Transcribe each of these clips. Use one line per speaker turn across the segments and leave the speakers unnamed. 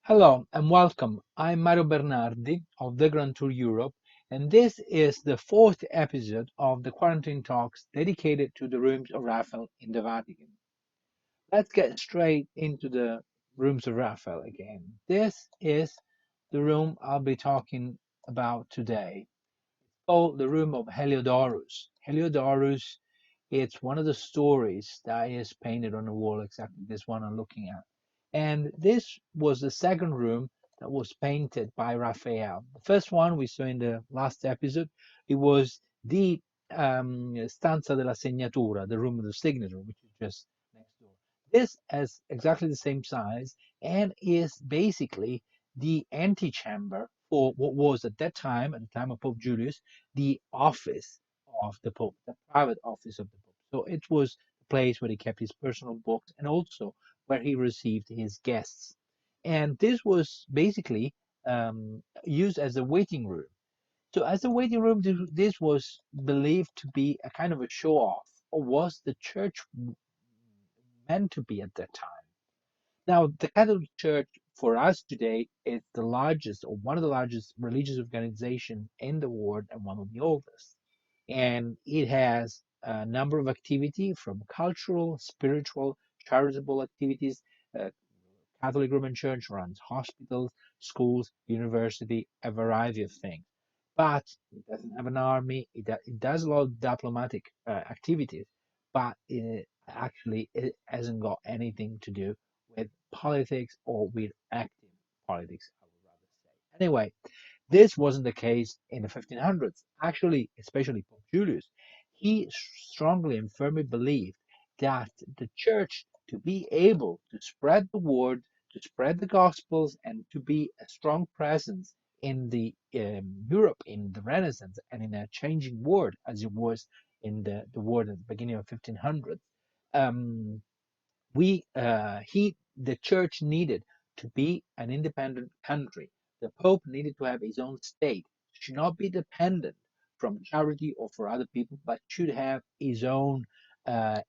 Hello and welcome. I'm Mario Bernardi of the Grand Tour Europe, and this is the fourth episode of the Quarantine Talks dedicated to the rooms of Raphael in the Vatican. Let's get straight into the rooms of Raphael again. This is the room I'll be talking about today, called the room of Heliodorus. Heliodorus, it's one of the stories that is painted on the wall, exactly this one I'm looking at. And this was the second room that was painted by Raphael. The first one we saw in the last episode, it was the Stanza della Segnatura, the room of the signature, which is just next door. This has exactly the same size and is basically the antechamber for what was at that time, at the time of Pope Julius, the office of the Pope, the private office of the Pope. So it was the place where he kept his personal books and also where he received his guests. And this was basically used as a waiting room. So, as a waiting room, this was believed to be a kind of a show off, or was the church meant to be at that time? Now, the Catholic Church for us today is the largest or one of the largest religious organizations in the world and one of the oldest. And it has a number of activity from cultural, spiritual, charitable activities. Uh, Catholic Roman Church runs hospitals, schools, university, a variety of things. But it doesn't have an army. It does a lot of diplomatic activities, but it hasn't got anything to do with politics or with active politics, I would rather say. Anyway, this wasn't the case in the 1500s. Actually, especially Pope Julius, he strongly and firmly believed that the church, to be able to spread the word, to spread the gospels, and to be a strong presence in the Europe in the Renaissance and in a changing world as it was in the world at the beginning of 1500s, um, the church needed to be an independent country. The Pope needed to have his own state, should not be dependent from charity or for other people, but should have his own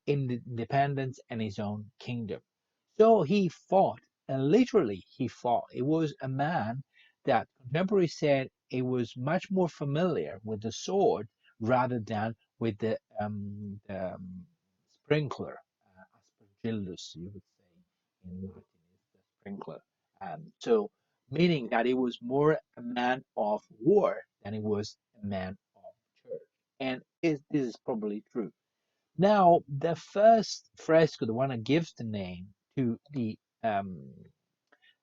independence and his own kingdom. So he fought, and literally he fought. It was a man that contemporaries said it was much more familiar with the sword rather than with the sprinkler, aspergillus, you would say in Latin, is the sprinkler. So meaning that he was more a man of war than he was a man of church. And this is probably true. Now, the first fresco, the one that gives the name um,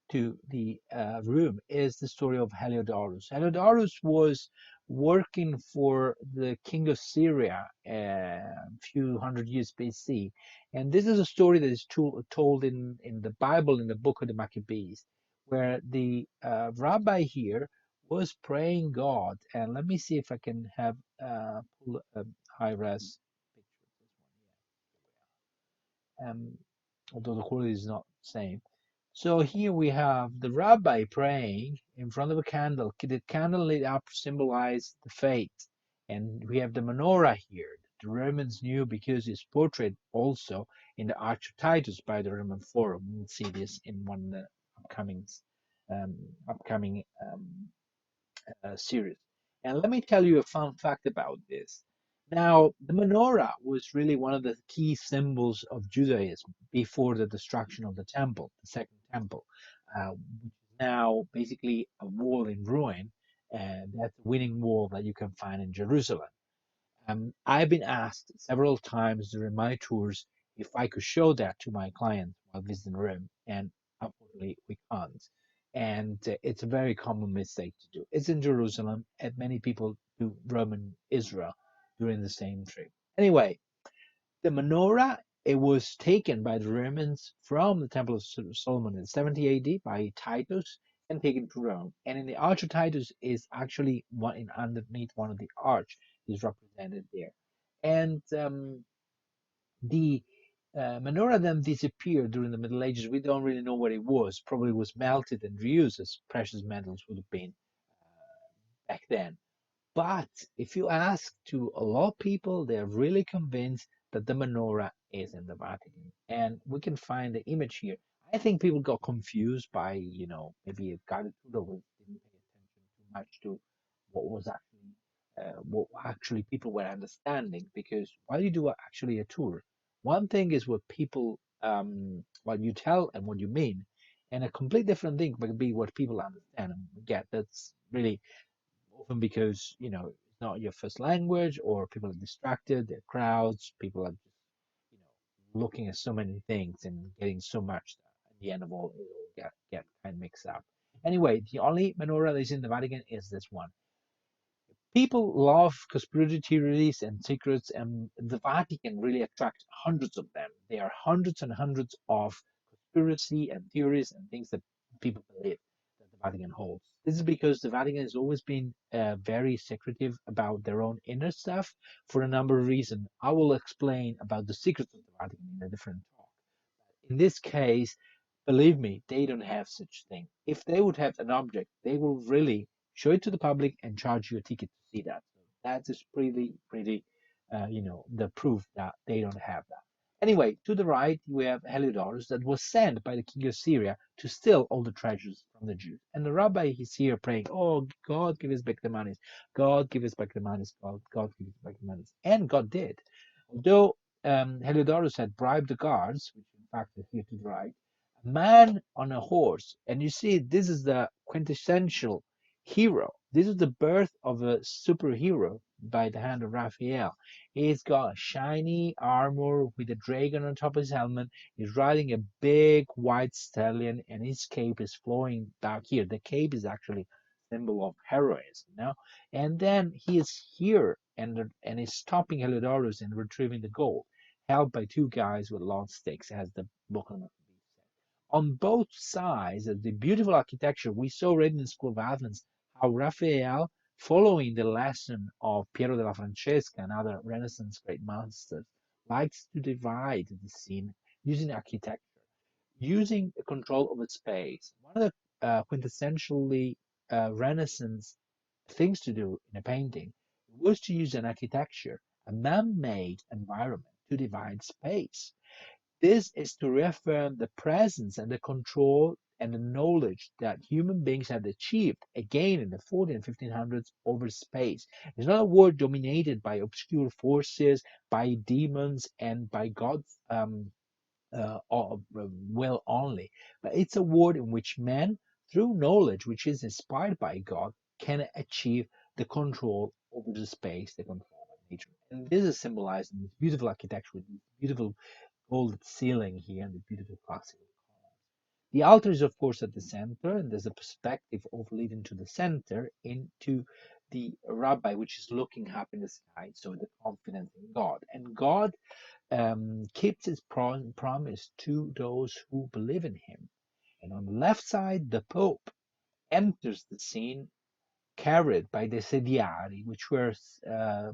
to the room, is the story of Heliodorus. Heliodorus was working for the king of Syria a few hundred years BC, and this is a story that is told in the Bible in the book of the Maccabees, where the rabbi here was praying God. And let me see if I can have pull a high res picture of this one. Yeah, although the quality is not the same. So here we have the rabbi praying in front of a candle. The candle lit up symbolize the faith. And we have the menorah here. The Romans knew because it's portrayed also in the Arch of Titus by the Roman Forum. We'll see this in one of the upcoming um, upcoming series. And let me tell you a fun fact about this. Now, the menorah was really one of the key symbols of Judaism before the destruction of the temple, the second temple, which is now basically a wall in ruin. And that's a winning wall that you can find in Jerusalem. I've been asked several times during my tours if I could show that to my clients while visiting Rome, and unfortunately we can't. And it's a very common mistake to do. It's in Jerusalem, and many people do Rome and Israel during the same trip. Anyway, the menorah, it was taken by the Romans from the Temple of Solomon in 70 AD by Titus and taken to Rome. And in the Arch of Titus is actually one in underneath one of the arch is represented there. And the menorah then disappeared during the Middle Ages. We don't really know what it was. Probably was melted and reused as precious metals would have been back then. But if you ask to a lot of people, they're really convinced that the menorah is in the Vatican. And we can find the image here. I think people got confused by, maybe a guided tour was didn't pay attention too much to what was actually what actually people were understanding. Because while you do actually a tour, one thing is what people what you tell and what you mean, and a complete different thing would be what people understand and get. That's really often because it's not your first language, or people are distracted, they're crowds, people are just looking at so many things and getting so much that at the end of all it all get kind of mixed up. Anyway, the only menorah that is in the Vatican is this one. People love conspiracy theories and secrets, and the Vatican really attracts hundreds of them. There are hundreds and hundreds of conspiracy and theories and things that people believe that the Vatican holds. This is because the Vatican has always been very secretive about their own inner stuff for a number of reasons. I will explain about the secrets of the Vatican in a different talk. In this case, believe me, they don't have such thing. If they would have an object, they will really show it to the public and charge you a ticket to see that. So that is pretty, the proof that they don't have that. Anyway, to the right, we have Heliodorus that was sent by the king of Syria to steal all the treasures from the Jews. And the rabbi is here praying, "Oh, God, give us back the monies. God, give us back the monies. God, give us back the monies." And God did. Although Heliodorus had bribed the guards, which in fact is here to the right, a man on a horse. And you see, this is the quintessential hero. This is the birth of a superhero by the hand of Raphael. He's got shiny armor with a dragon on top of his helmet. He's riding a big white stallion, and his cape is flowing back here. The cape is actually symbol of heroism. And then he is here and is stopping Heliodorus and retrieving the gold, helped by two guys with long sticks, as the book of Maccabees said. On both sides of the beautiful architecture, we saw already in the School of Athens how Raphael, following the lesson of Piero della Francesca and other Renaissance great masters, likes to divide the scene using architecture, using the control of its space. One of the quintessentially Renaissance things to do in a painting was to use an architecture, a man-made environment to divide space. This is to reaffirm the presence and the control and the knowledge that human beings had achieved again in the 14 and 1500s over space. It's not a world dominated by obscure forces, by demons, and by God's will only, but it's a world in which man, through knowledge which is inspired by God, can achieve the control over the space, the control of nature. And this is symbolized in this beautiful architecture with this beautiful gold ceiling here and the beautiful classical columns. The altar is, of course, at the center, and there's a perspective of leading to the center into the rabbi, which is looking up in the sky, so the confidence in God. And God keeps his promise to those who believe in him. And on the left side, the Pope enters the scene carried by the sediari, which were a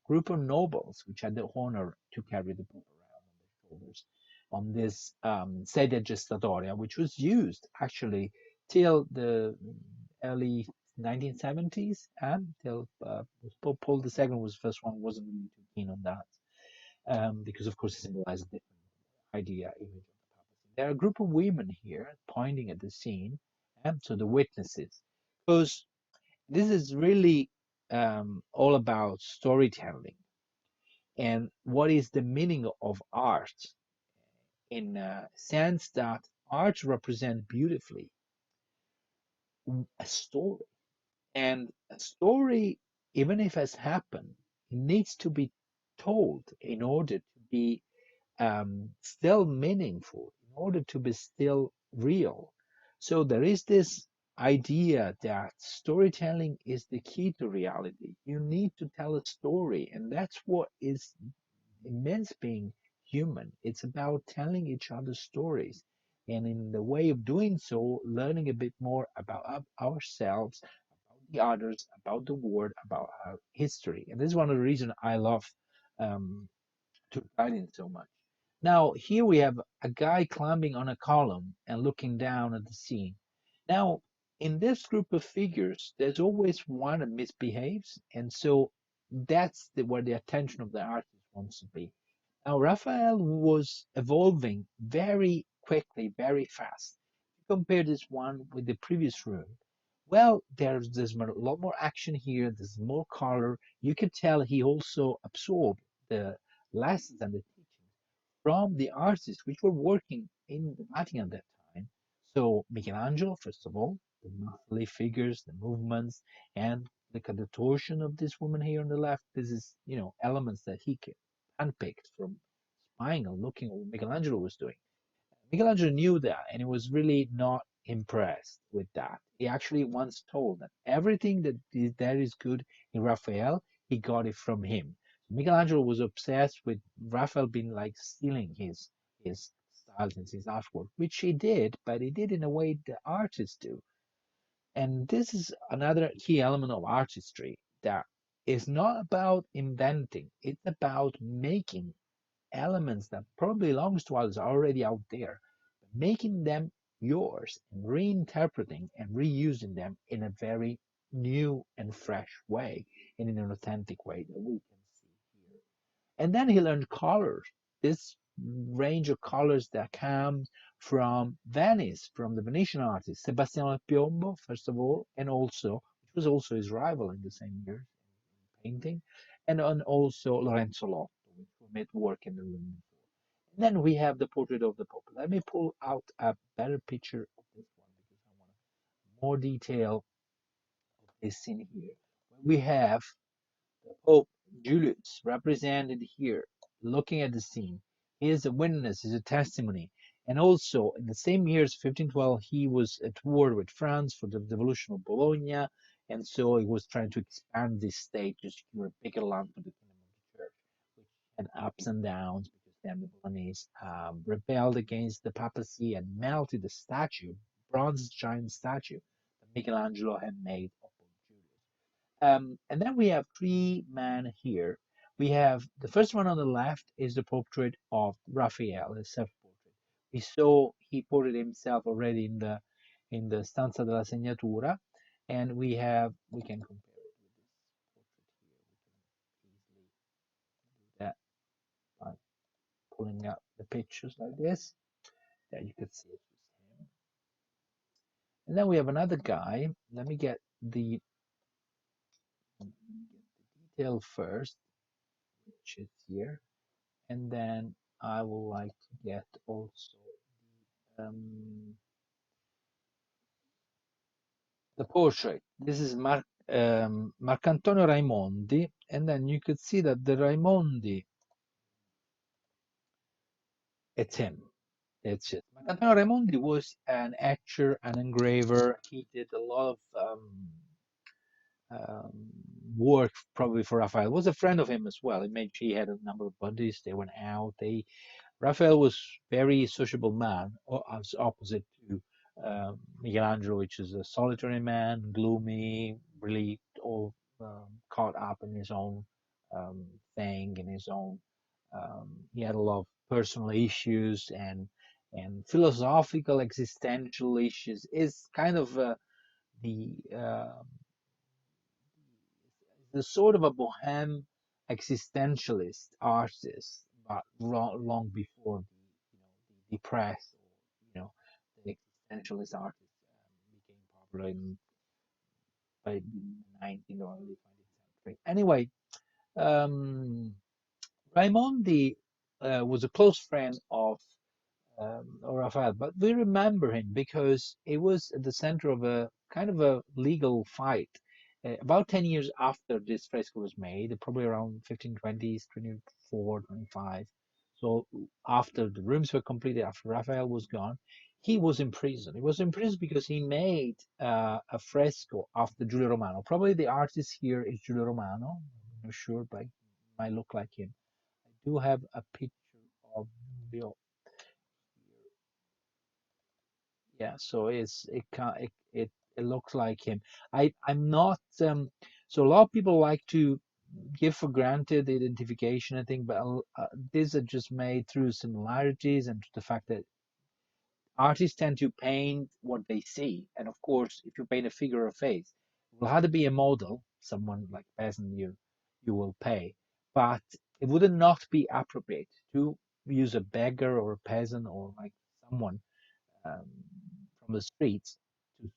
group of nobles which had the honor to carry the Pope around on their shoulders on this sedia gestatoria, which was used actually till the early 1970s, and till Pope Paul II was the first one, wasn't really too keen on that because of course it symbolized a different idea, image of the papacy. There are a group of women here pointing at the scene, and so the witnesses, because this is really all about storytelling and what is the meaning of art, in a sense that art represents beautifully a story, and a story, even if it has happened, it needs to be told in order to be still meaningful, in order to be still real. So there is this idea that storytelling is the key to reality. You need to tell a story, and that's what is immense being human. It's about telling each other stories. And in the way of doing so, learning a bit more about ourselves, about the others, about the world, about our history. And this is one of the reasons I love um, to writing so much. Now, here we have a guy climbing on a column and looking down at the scene. Now, in this group of figures, there's always one that misbehaves, and so that's where the attention of the artist wants to be. Now, Raphael was evolving very quickly, very fast. Compare this one with the previous room. Well, there's a lot more action here. There's more color. You can tell he also absorbed the lessons and the teachings from the artists which were working in the Vatican at that time. So Michelangelo, first of all, the muscly figures, the movements, and look at the torsion of this woman here on the left. This is, elements that he handpicked from spying and looking at what Michelangelo was doing. Michelangelo knew that and he was really not impressed with that. He actually once told that everything that is good in Raphael, he got it from him. Michelangelo was obsessed with Raphael being like stealing his styles and his artwork, which he did, but he did in a way the artists do. And this is another key element of artistry that is not about inventing, it's about making elements that probably belongs to others are already out there, but making them yours and reinterpreting and reusing them in a very new and fresh way and in an authentic way that we can see here. And then he learned colors. This range of colors that comes from Venice, from the Venetian artist Sebastiano Piombo, first of all, and also, which was also his rival in the same years in painting, and also Lorenzo Lotto, which made work in the room before. And then we have the portrait of the Pope. Let me pull out a better picture of this one because I want more detail of this scene here. We have the Pope Julius represented here, looking at the scene. He is a witness, he is a testimony. And also, in the same years, 1512, he was at war with France for the devolution of Bologna, and so he was trying to expand this state to secure a bigger land for the kingdom of the church, which had ups and downs because then the Bolognese rebelled against the papacy and melted the statue, bronze giant statue that Michelangelo had made of Pope Julius. And then we have three men here. We have the first one on the left is the portrait of Raphael, a self-portrait. We saw he portrayed himself already in the Stanza della Segnatura, and we can compare it with this portrait here. We can easily do that by pulling out the pictures like this. There you can see it with him. And then we have another guy. Let me get the detail first, which is here. And then I would like to get also the portrait. This is Marcantonio Raimondi, and then you could see that the Raimondi, it's him. It's it. Marcantonio Raimondi was an etcher, an engraver. He did a lot of um, work probably for Raphael. Was a friend of him as well. He had a number of buddies. They went out. Raphael was very sociable man, as opposite to Michelangelo, which is a solitary man, gloomy, really all caught up in his own thing, in his own. He had a lot of personal issues and philosophical, existential issues. Is kind of the the sort of a bohem existentialist artist, but long before the depressed or the existentialist artist became popular by the 19th or early 20th century. Anyway, um, Raimondi was a close friend of Raphael, but we remember him because it was at the center of a kind of a legal fight. About 10 years after this fresco was made, probably around 1520s, 24, 25. So after the rooms were completed, after Raphael was gone, he was in prison. He was in prison because he made a fresco after Giulio Romano. Probably the artist here is Giulio Romano. I'm not sure, but it might look like him. I do have a picture of Giulio. Yeah, so it looks like him. I'm not so a lot of people like to give for granted the identification, I think, but these are just made through similarities and the fact that artists tend to paint what they see. And of course, if you paint a figure or face, it will have to be a model, someone like a peasant you will pay. But it would not be appropriate to use a beggar or a peasant or like someone um, from the streets to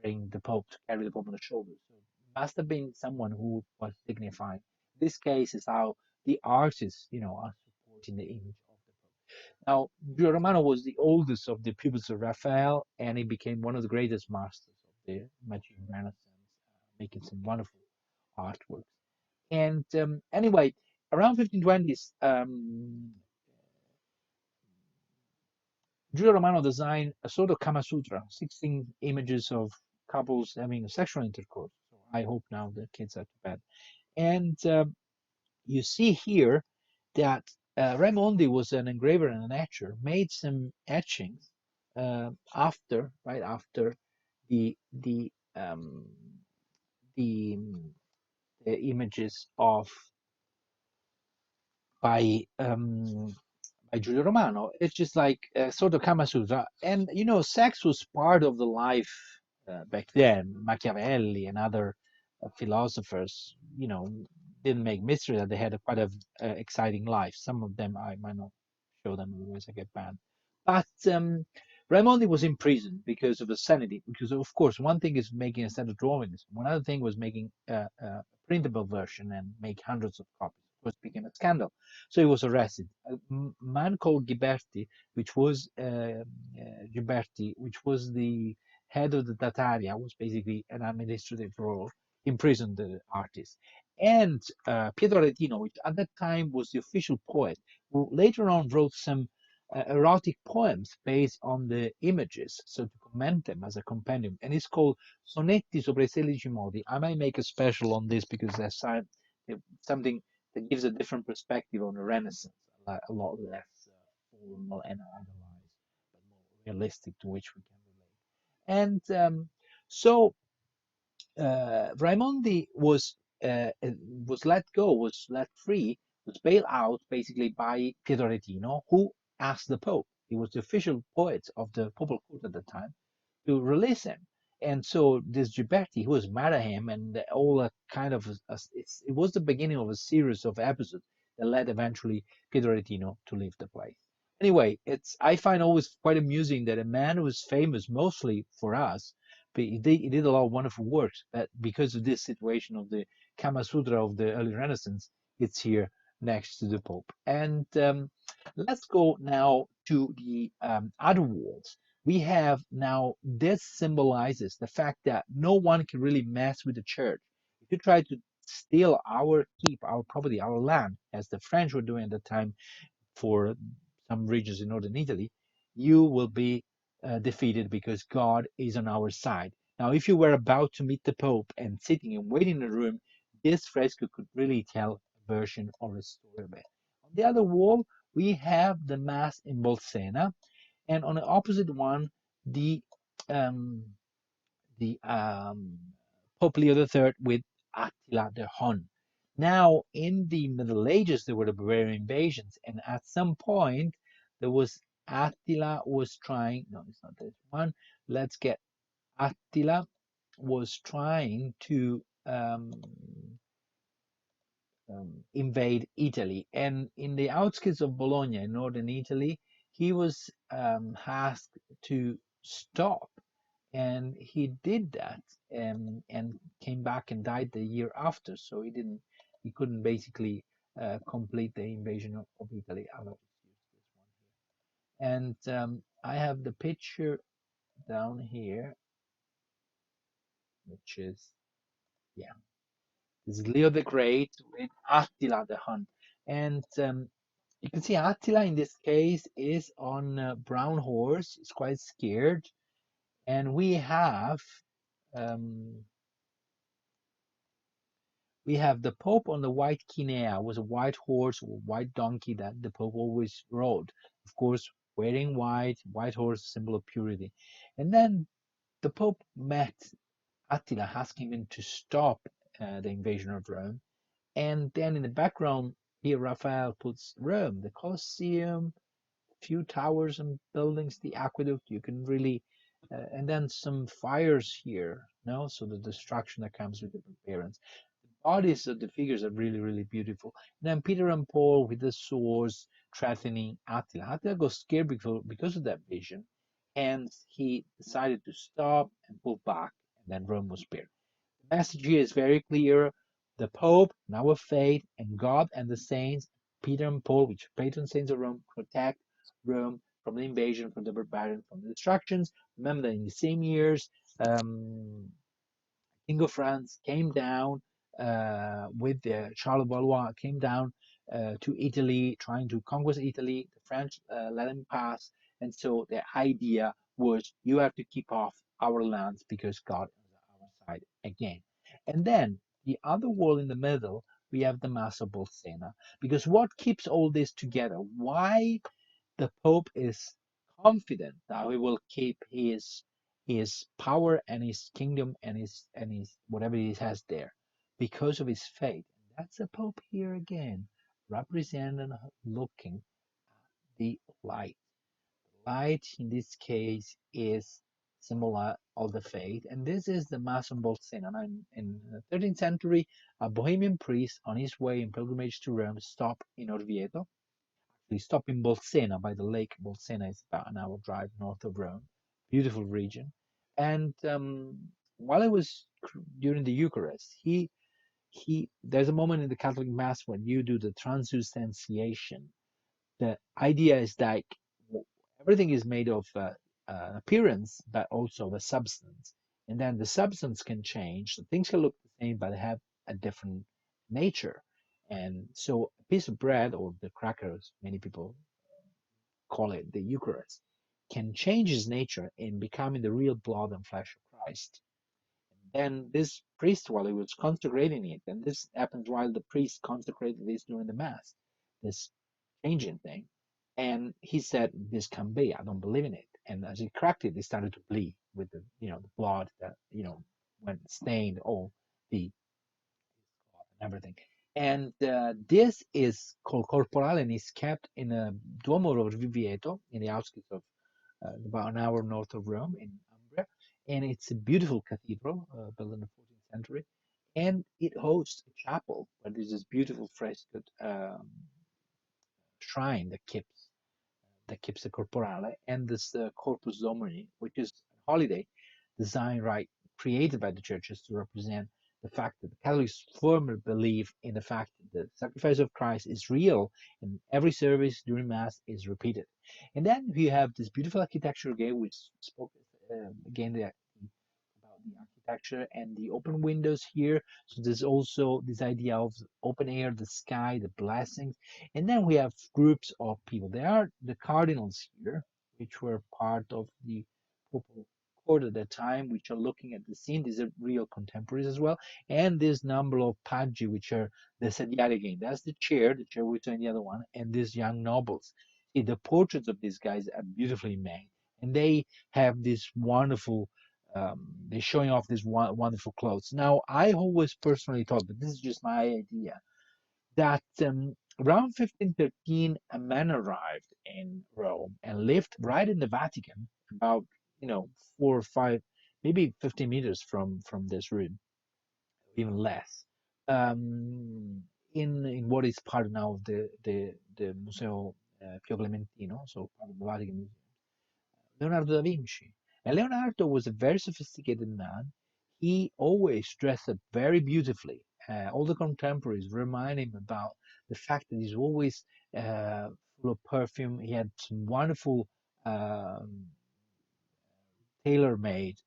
bring the Pope, to carry the Pope on the shoulders. So it must have been someone who was dignified. This case is how the artists, are supporting the image of the Pope. Now, Giulio Romano was the oldest of the pupils of Raphael, and he became one of the greatest masters of the Material Renaissance, making some wonderful artworks. And anyway, around 1520s, Giulio Romano designed a sort of Kama Sutra, 16 images of couples having sexual intercourse. So I hope now the kids are to bed. And you see here that Raimondi was an engraver and an etcher, made some etchings right after the the um, the, the images of by Giulio Romano. It's just like sort of Kama Sutra. And, sex was part of the life back then. Machiavelli and other philosophers, didn't make mystery that they had a quite a exciting life. Some of them I might not show them, otherwise I get banned. But Raimondi was imprisoned because of insanity. Because, of course, one thing is making a set of drawings. One other thing was making a printable version and make hundreds of copies. Of course, it became a scandal. So he was arrested. A man called Ghiberti, which was the head of the Tataria, was basically an administrative role, imprisoned the artist. And Pietro Aretino, which at that time was the official poet, who later on wrote some erotic poems based on the images, so to comment them as a compendium. And it's called Sonetti sopra i 16 modi. I might make a special on this because there's something that gives a different perspective on the Renaissance, a lot less formal and idealized, but more realistic, to which we can relate. And so Raimondi was let go, was let free, was bailed out basically by Pietro Aretino, who asked the Pope. He was the official poet of the Papal Court at the time, to release him. And so this Ghiberti, who was mad at him, and all a kind of it was the beginning of a series of episodes that led eventually Pietro Aretino to leave the place. Anyway, I find always quite amusing that a man who is famous mostly for us, but he did a lot of wonderful works, but because of this situation of the Kama Sutra of the early Renaissance, it's here next to the Pope. And let's go now to the other walls. We have now, this symbolizes the fact that no one can really mess with the church. If you try to steal our keep, our property, our land, as the French were doing at the time for some regions in northern Italy, you will be defeated because God is on our side. Now, if you were about to meet the Pope and sitting and waiting in a room, this fresco could really tell a version of the story of it. On the other wall, we have the Mass in Bolsena, and on the opposite one, the um, Pope Leo III with Attila the Hun. Now, in the Middle Ages, there were the Bavarian invasions, and at some point, there was Attila was trying. No, it's not this one. Let's get Attila was trying to invade Italy, and in the outskirts of Bologna, in northern Italy, he was asked to stop, and he did that, and came back and died the year after. So he couldn't basically complete the invasion of Italy. I'll just use this one here, and I have the picture down here, which is, yeah, this is Leo the Great with Attila the Hun, and you can see Attila in this case is on a brown horse. He's quite scared, and um, we have the Pope on the white Kinea, was a white horse or white donkey that the Pope always rode. Of course, wearing white horse, symbol of purity. And then the Pope met Attila, asking him to stop the invasion of Rome. And then in the background, here Raphael puts Rome, the Colosseum, few towers and buildings, the aqueduct. You can really, and then some fires here, no? So the destruction that comes with the barbarians. bodies of the figures are really, really beautiful. And then Peter and Paul with the swords threatening Attila. Attila got scared because of that vision, and he decided to stop and pull back, and then Rome was spared. The message here is very clear. The Pope, now of faith, and God and the saints, Peter and Paul, which are patron saints of Rome, protect Rome from the invasion, from the barbarians, from the destructions. Remember that in the same years, um, King of France came down with the Charles of Valois came down to Italy, trying to conquer Italy. The French let him pass, and so the idea was you have to keep off our lands because God is on our side again. And then the other wall in the middle, we have the Mass of Bolsena, because what keeps all this together? Why the Pope is confident that he will keep his power and his kingdom and his whatever he has there because of his faith. That's the Pope here again, representing looking at the light. Light in this case is symbol of the faith, and this is the Mass of Bolsena. In the 13th century, a Bohemian priest on his way in pilgrimage to Rome stopped in Orvieto. We stop in Bolsena by the lake. Bolsena is about an hour drive north of Rome. Beautiful region. And while I was during the Eucharist, he there's a moment in the Catholic Mass when you do the transubstantiation. The idea is that everything is made of appearance, but also of a substance. And then the substance can change. So things can look the same, but they have a different nature. And so a piece of bread or the crackers, many people call it the Eucharist, can change his nature in becoming the real blood and flesh of Christ. And this priest, while he was consecrating it, and this happens while the priest consecrated this during the Mass, this changing thing, and he said, "This can be. I don't believe in it." And as he cracked it, it started to bleed with the blood that went stained all the and everything. And this is called Corporale and is kept in a Duomo of Vivieto in the outskirts of about an hour north of Rome in Umbria. And it's a beautiful cathedral built in the 14th century. And it hosts a chapel where there's this beautiful frescoed shrine that keeps the Corporale and this Corpus Domini, which is a holiday designed right, created by the churches to represent the fact that the Catholics firmly believe in the fact that the sacrifice of Christ is real and every service during Mass is repeated. And then you have this beautiful architecture again, which spoke again about the architecture and the open windows here. So there's also this idea of open air, the sky, the blessings. And then we have groups of people. There are the cardinals here, which were part of the Papal Court at that time, which are looking at the scene. These are real contemporaries as well. And this number of paggi, which are the sediari again. That's the chair we saw in the other one, and these young nobles. See, the portraits of these guys are beautifully made, and they have this wonderful they're showing off these wonderful clothes. Now, I always personally thought, but this is just my idea, that around 1513, a man arrived in Rome and lived right in the Vatican, about 4 or 5, maybe 50 meters from this room, even less. Um, in what is part now of the Museo Pio Clementino, so part of the Vatican Museum. Leonardo da Vinci. And Leonardo was a very sophisticated man. He always dressed up very beautifully. All the contemporaries remind him about the fact that he's always full of perfume. He had some wonderful um, tailor-made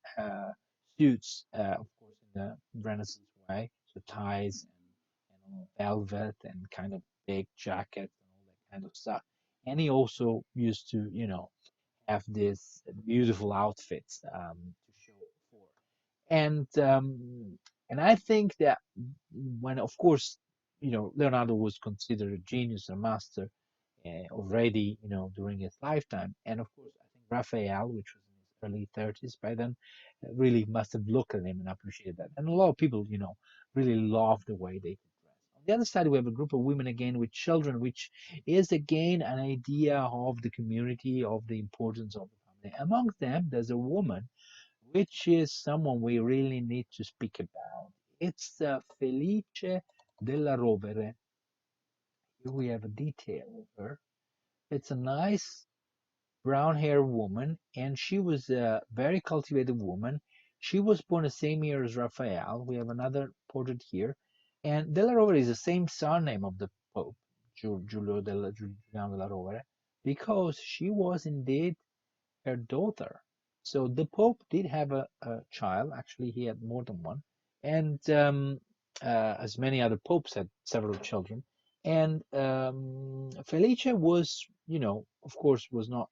suits, of course, in the Renaissance way, so ties and velvet and kind of big jackets and all that kind of stuff. And he also used to, have these beautiful outfits to show for. And I think that when, of course, Leonardo was considered a genius, a master already, during his lifetime. And of course, I think Raphael, which was in his early 30s by then, really must have looked at him and appreciated that. And a lot of people, really loved the way they could dress. On the other side, we have a group of women again with children, which is again an idea of the community, of the importance of the family. Amongst them, there's a woman, which is someone we really need to speak about. It's Felice della Rovere. Here we have a detail of her. It's a nice brown haired woman, and she was a very cultivated woman. She was born the same year as Raphael. We have another portrait here. And Della Rovere is the same surname of the Pope, Giuliano della Rovere, because she was indeed her daughter. So the Pope did have a child. Actually, he had more than one, and as many other popes had several children. And Felice was, of course, was not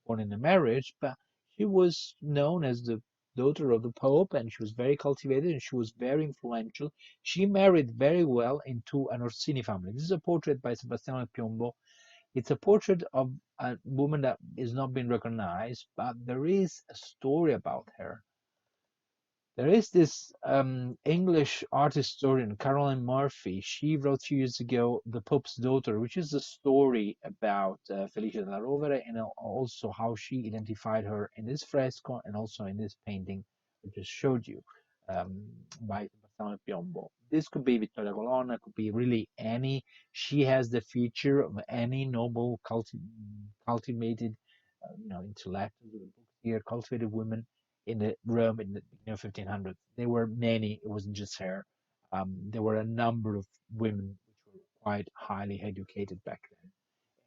born in a marriage, but she was known as the daughter of the Pope, and she was very cultivated and she was very influential. She married very well into an Orsini family. This is a portrait by Sebastiano Piombo. It's a portrait of a woman that is not being recognized, but there is a story about her. There is this English art historian, Caroline Murphy. She wrote a few years ago "The Pope's Daughter," which is a story about Felicia della Rovere and also how she identified her in this fresco and also in this painting I just showed you by Sebastiano Piombo. This could be Vittoria Colonna, could be really any. She has the feature of any noble, cultivated, intellectual here, cultivated women in the Rome in the 1500s. There were many. It wasn't just her. There were a number of women which were quite highly educated back then,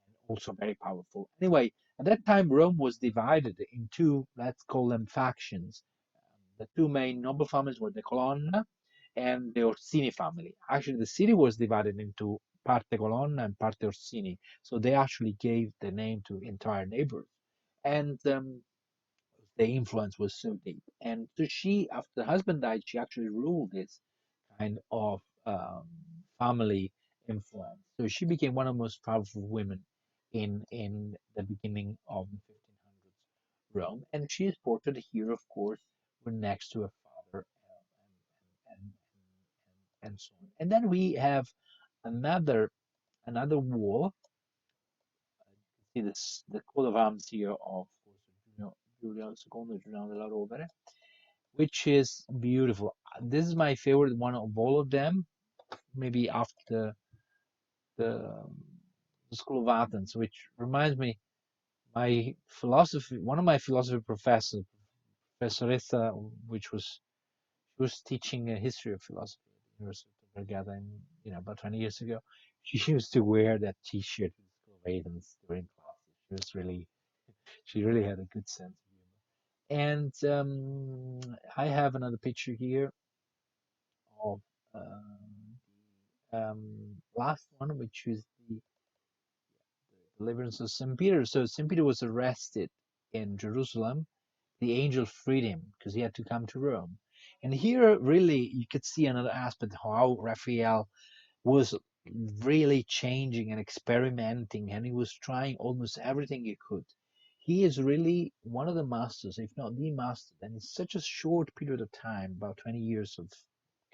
and also very powerful. Anyway, at that time, Rome was divided into, let's call them factions. The two main noble families were the Colonna and the Orsini family. Actually, the city was divided into parte Colonna and parte Orsini, so they actually gave the name to entire neighborhoods. And the influence was so deep. And so she, after the husband died, she actually ruled this kind of family influence. So she became one of the most powerful women in the beginning of the 1500s Rome. And she is portrayed here, of course, we're next to her father and so on. And then we have another wall. You can see this the coat of arms here of Giulio II, Giuliano della Rovere, which is beautiful. This is my favorite one of all of them, maybe after the School of Athens, which reminds me one of my philosophy professors, Professoressa, which was teaching a history of philosophy at the University of Vergata, about 20 years ago. She used to wear that T-shirt with the School of Athens during classes. She really had a good sense of humor. And I have another picture here of last one, which is the deliverance of St. Peter. So St. Peter was arrested in Jerusalem. The angel freed him because he had to come to Rome. And here, really, you could see another aspect of how Raphael was really changing and experimenting, and he was trying almost everything he could. He is really one of the masters, if not the master, and in such a short period of time, about 20 years of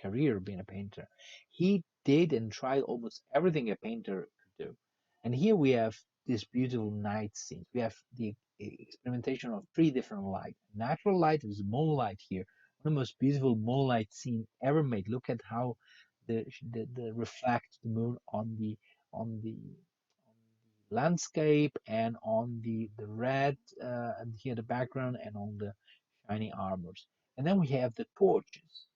career being a painter, he did and tried almost everything a painter could do. And here we have this beautiful night scene. We have the experimentation of three different light. Natural light is moonlight here, one of the most beautiful moonlight scene ever made. Look at how the reflect the moon on the landscape and on the red and here the background and on the shiny armors. And then we have the torches.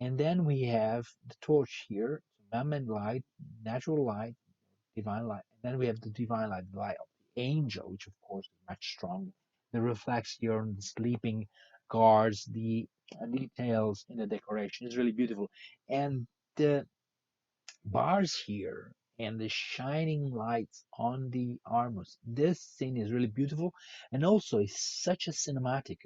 And then we have the torch here, man-made light, natural light, divine light. And then we have the divine light, the light of the angel, which of course is much stronger. The reflects here on the sleeping guards, the details in the decoration is really beautiful. And the bars here and the shining lights on the armors. This scene is really beautiful, and also it's such a cinematic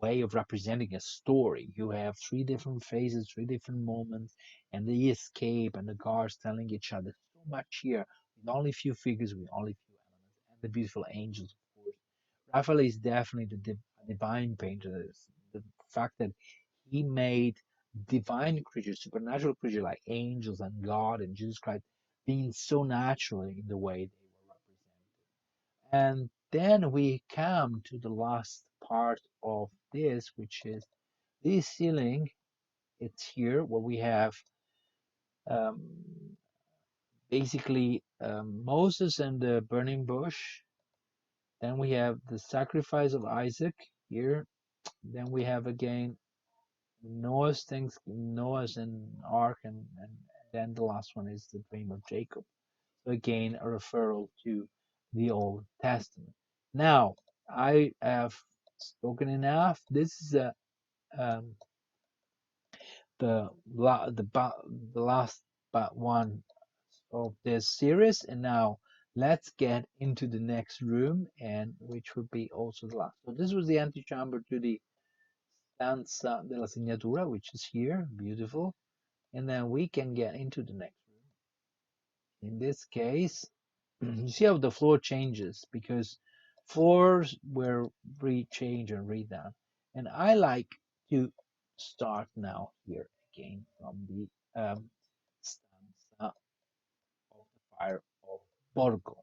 way of representing a story. You have three different phases, three different moments, and the escape and the guards telling each other so much here with only few figures, with only few elements, and the beautiful angels, of course. Raphael is definitely the divine painter. The fact that he made divine creatures, supernatural creatures like angels and God and Jesus Christ being so natural in the way they were represented. And then we come to the last part of this, which is This ceiling, it's here where we have um, basically Moses and the burning bush. Then we have the sacrifice of Isaac here. Then we have again Noah's and Ark, and then the last one is the dream of Jacob. So again, a referral to the Old Testament. Now, I have spoken enough. This is um, the last but one of this series, and now let's get into the next room, and which would be also the last. So this was the antechamber to the Stanza della Signatura, which is here, beautiful, and then we can get into the next room. In this case, you see how the floor changes because floors were re-changed and redone, and I like to start now here again from the stanza of the fire of Borgo.